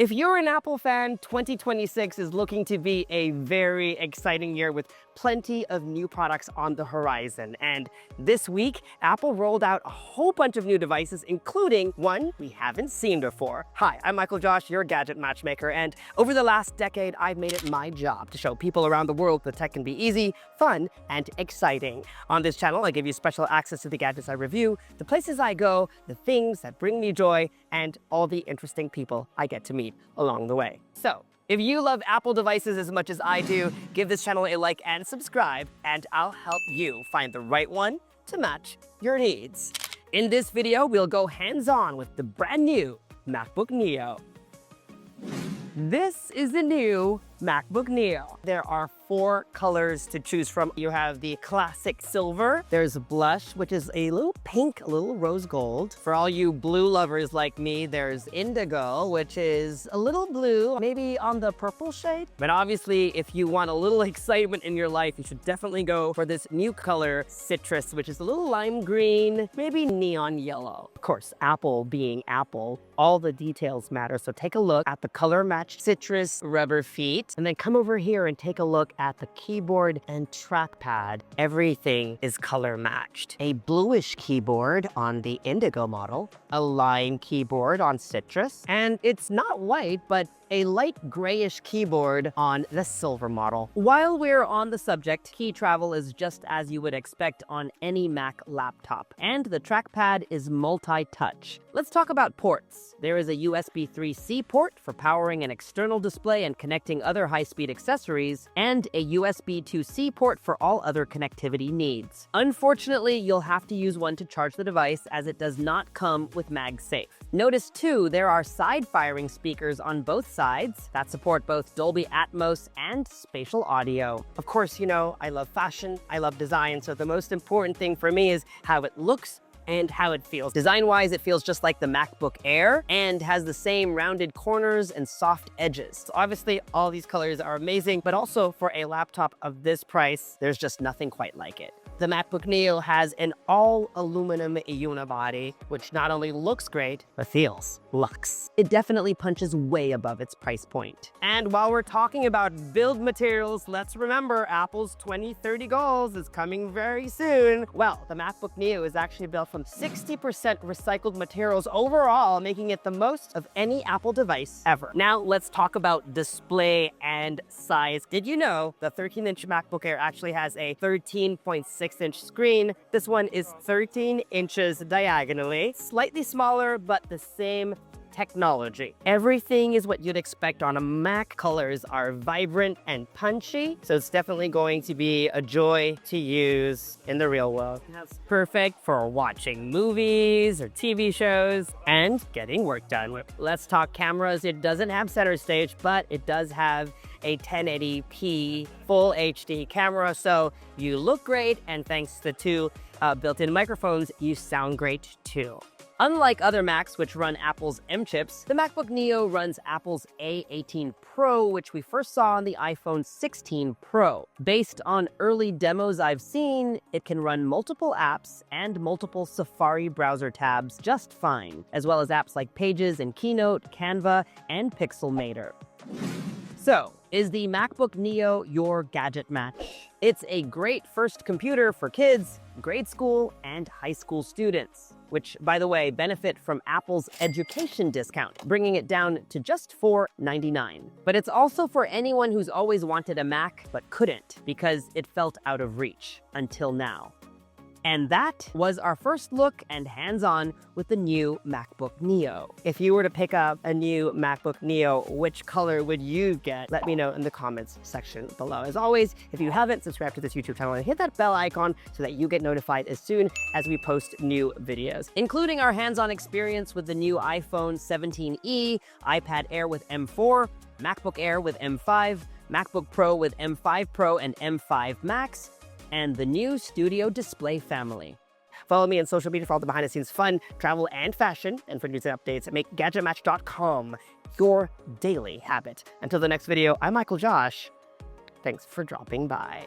If you're an Apple fan, 2026 is looking to be a very exciting year with plenty of new products on the horizon. And this week, Apple rolled out a whole bunch of new devices, including one we haven't seen before. Hi, I'm MICHAELJOSH, your gadget matchmaker, and over the last decade, I've made it my job to show people around the world that tech can be easy, fun, and exciting. On this channel, I give you special access to the gadgets I review, the places I go, the things that bring me joy, and all the interesting people I get to meet along the way. So, if you love Apple devices as much as I do, give this channel a like and subscribe, and I'll help you find the right one to match your needs. In this video, we'll go hands-on with the brand new MacBook Neo. This is the new MacBook Neo. There are 4 colors to choose from. You have the classic silver, there's blush, which is a little pink, a little rose gold. For all you blue lovers like me, there's indigo, which is a little blue, maybe on the purple shade. But obviously, if you want a little excitement in your life, you should definitely go for this new color, citrus, which is a little lime green, maybe neon yellow. Of course, Apple being Apple, all the details matter. So take a look at the color matched citrus rubber feet. And then come over here and take a look at the keyboard and trackpad. Everything is color matched. A bluish keyboard on the indigo model, a lime keyboard on citrus, and it's not white, but a light grayish keyboard on the silver model. While we're on the subject, key travel is just as you would expect on any Mac laptop, and the trackpad is multi-touch. Let's talk about ports. There is a USB 3C port for powering an external display and connecting other high-speed accessories, and a USB 2C port for all other connectivity needs. Unfortunately, you'll have to use one to charge the device as it does not come with MagSafe. Notice too, there are side-firing speakers on both sides that support both Dolby Atmos and spatial audio. Of course, you know, I love fashion, I love design, so the most important thing for me is how it looks and how it feels. Design-wise, it feels just like the MacBook Air and has the same rounded corners and soft edges. So obviously, all these colors are amazing, but also for a laptop of this price, there's just nothing quite like it. The MacBook Neo has an all-aluminum unibody, which not only looks great, but feels luxe. It definitely punches way above its price point. And while we're talking about build materials, let's remember Apple's 2030 goals is coming very soon. Well, the MacBook Neo is actually built from 60% recycled materials overall, making it the most of any Apple device ever. Now, let's talk about display and size. Did you know the 13-inch MacBook Air actually has a 13.6-inch screen? This one is 13 inches diagonally, slightly smaller, but the same technology. Everything is what you'd expect on a Mac. Colors are vibrant and punchy, so it's definitely going to be a joy to use in the real world. That's perfect for watching movies or TV shows and getting work done with. Let's talk cameras. It doesn't have center stage, but it does have a 1080p full HD camera, so you look great, and thanks to the 2 built-in microphones, you sound great too. Unlike other Macs which run Apple's M chips, the MacBook Neo runs Apple's A18 Pro, which we first saw on the iPhone 16 Pro. Based on early demos I've seen, it can run multiple apps and multiple Safari browser tabs just fine, as well as apps like Pages and Keynote, Canva, and Pixelmator. So, is the MacBook Neo your gadget match? It's a great first computer for kids, grade school, and high school students, which, by the way, benefit from Apple's education discount, bringing it down to just $499. But it's also for anyone who's always wanted a Mac but couldn't because it felt out of reach until now. And that was our first look and hands-on with the new MacBook Neo. If you were to pick up a new MacBook Neo, which color would you get? Let me know in the comments section below. As always, if you haven't, subscribe to this YouTube channel and hit that bell icon so that you get notified as soon as we post new videos, including our hands-on experience with the new iPhone 17e, iPad Air with M4, MacBook Air with M5, MacBook Pro with M5 Pro and M5 Max, and the new Studio Display family. Follow me on social media for all the behind-the-scenes fun, travel, and fashion. And for news and updates, make GadgetMatch.com your daily habit. Until the next video, I'm MICHAELJOSH. Thanks for dropping by.